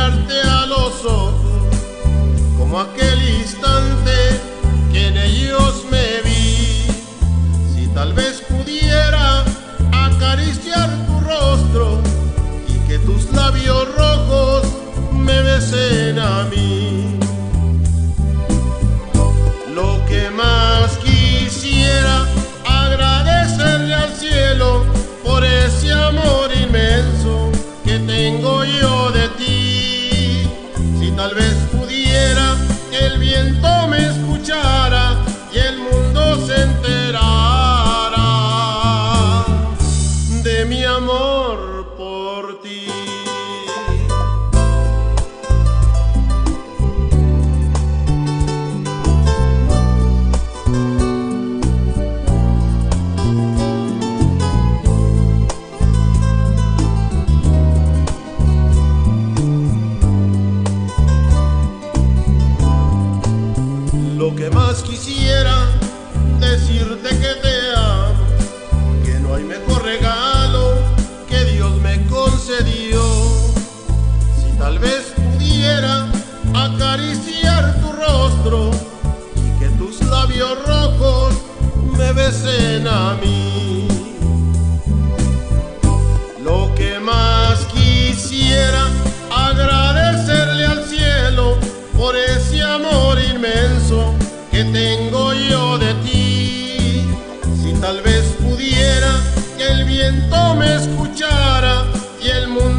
mirarte a los ojos, como aquel instante que en ellos me vi. Si tal vez pudiera acariciar tu rostro y que tus labios rojos me besen a mí. Lo que más quisiera, agradecerle al cielo por ese amor inmenso que tengo yo de ti. Si tal vez pudiera, que el viento me escuchara y el mundo se enterara de mi amor por ti. Lo que más quisiera, decirte que te amo, que no hay mejor regalo que Dios me concedió. Si tal vez pudiera acariciar tu rostro y que tus labios rojos me besen a mí. Lo que más quisiera, agradecerle al cielo por ese amor inmenso que tengo yo de ti. Si tal vez pudiera, que el viento me escuchara y el mundo